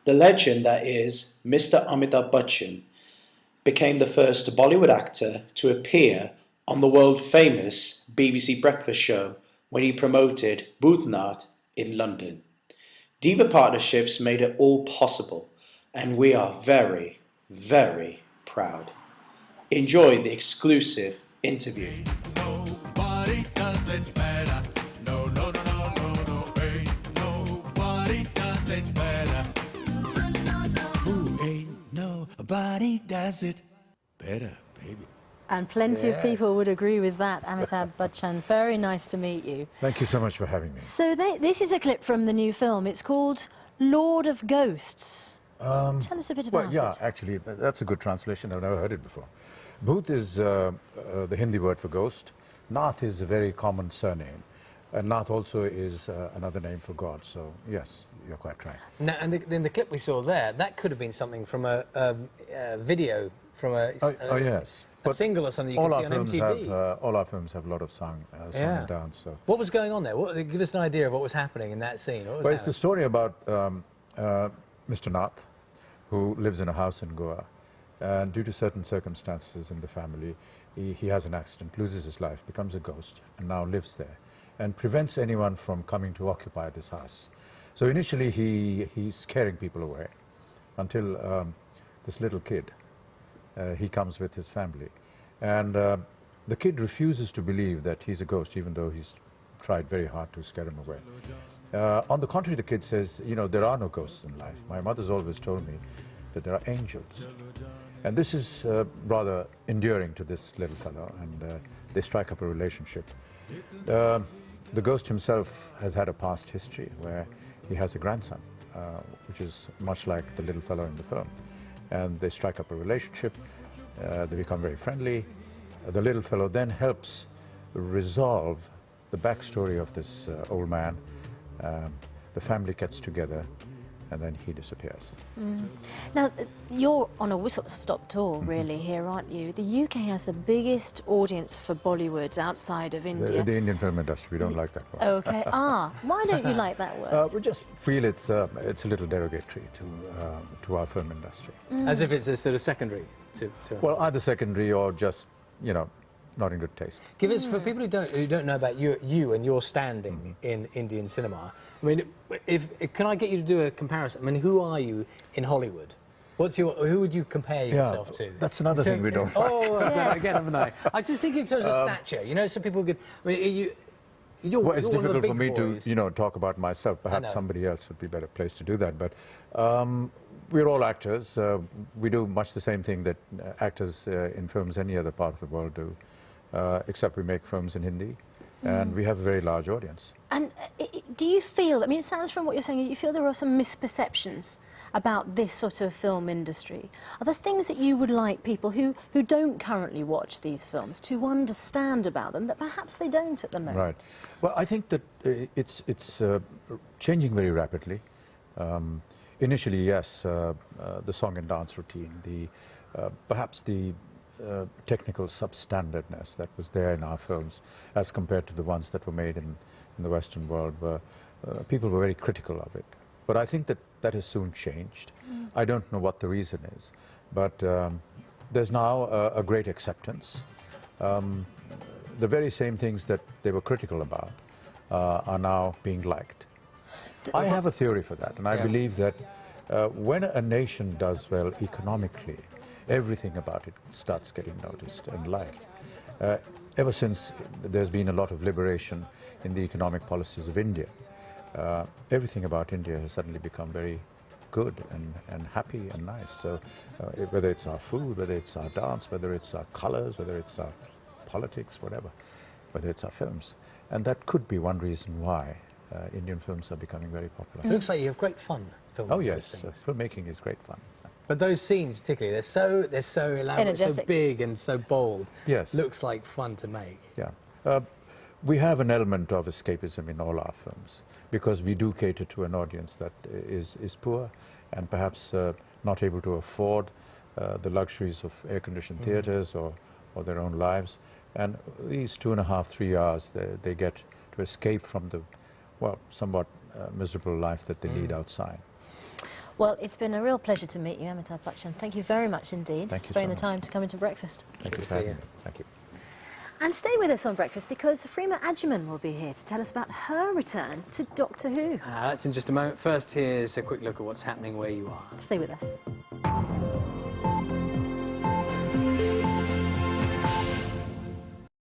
The legend that is Mr. Amitabh Bachchan became the first Bollywood actor to appear on the world-famous BBC breakfast show when he promoted Bhootnath in London. Diva partnerships made it all possible, and we are very, very proud. Enjoy the exclusive interview. Nobody does it better. No, no, no, no, no, no. Ain't nobody does it better. Who ain't nobody does it better, baby. And plenty of people would agree with that, Amitabh Bachchan. Very nice to meet you. Thank you so much for having me. So this is a clip from the new film. It's called Lord of Ghosts. Tell us a bit about Yeah, it. actually, that's a good translation. I've never heard it before. Bhoot is the Hindi word for ghost. Nath is a very common surname. And Nath also is another name for God. So, yes, you're quite right. Now, and in the clip we saw there, that could have been something from a video, from a Yes. a single or something you can see on MTV. All our films have a lot of song and dance. So. What was going on there? Give us an idea of what was happening in that scene. What was It's the story about Mr. Nath, who lives in a house in Goa. And due to certain circumstances in the family, he has an accident, loses his life, becomes a ghost, and now lives there, and prevents anyone from coming to occupy this house. So initially he's scaring people away, until this little kid, he comes with his family. And the kid refuses to believe that he's a ghost, even though he's tried very hard to scare him away. On the contrary, the kid says, you know, there are no ghosts in life. My mother's always told me that there are angels. And this is rather endearing to this little fellow, and they strike up a relationship. The ghost himself has had a past history where he has a grandson, which is much like the little fellow in the film. And they strike up a relationship, they become very friendly. The little fellow then helps resolve the backstory of this old man. The family gets together, and then he disappears. Now, you're on a whistle-stop tour, really, here, aren't you? The UK has the biggest audience for Bollywood outside of India. The Indian film industry, we don't like that word. OK. Why don't you like that word? We just feel it's a little derogatory to our film industry. As if it's a sort of secondary to Well, either secondary or just, you know, not in good taste. Give us, for people who don't know about you and your standing in Indian cinema, I mean, can I get you to do a comparison? I mean, who are you in Hollywood? Who would you compare yourself to? That's another thing we don't like. Oh, Yes. again, haven't I? I just think in terms of stature, you know, some people could, I mean, you're Well, it's one of the difficult big for me boys. to, you know, talk about myself. know. Perhaps somebody else would be a better place to do that. But we're all actors. We do much the same thing that actors in films any other part of the world do, except we make films in Hindi, and we have a very large audience. And do you feel, I mean, it sounds from what you're saying, you feel there are some misperceptions about this sort of film industry? Are there things that you would like people who don't currently watch these films to understand about them that perhaps they don't at the moment? Right. Well, I think that it's changing very rapidly. Initially, yes, the song and dance routine, perhaps the technical substandardness that was there in our films as compared to the ones that were made in the Western world, people were very critical of it. But I think that has soon changed. I don't know what the reason is, but there's now a great acceptance. The very same things that they were critical about are now being liked. I have a theory for that, and I believe that when a nation does well economically, everything about it starts getting noticed and liked. Ever since there's been a lot of liberation in the economic policies of India, everything about India has suddenly become very good and happy and nice. So whether it's our food, whether it's our dance, whether it's our colors, whether it's our politics, whatever, whether it's our films. And that could be one reason why Indian films are becoming very popular. It looks like you have great fun filming. Oh yes, filmmaking is great fun. But those scenes particularly, they're so elaborate, Energetic. so big and so bold. Yes. Looks like fun to make. Yeah. We have an element of escapism in all our films because we do cater to an audience that is poor and perhaps not able to afford the luxuries of air-conditioned theatres or their own lives. And these 2.5, 3 hours they get to escape from the, well, somewhat miserable life that they lead outside. Well, it's been a real pleasure to meet you, Amitabh Bachchan. Thank you very much indeed Thank for you sparing so the time to come into breakfast. Thank you to for see having you. me. Thank you. And stay with us on breakfast because Freema Agyeman will be here to tell us about her return to Doctor Who. That's in just a moment. First, here's a quick look at what's happening where you are. Stay with us.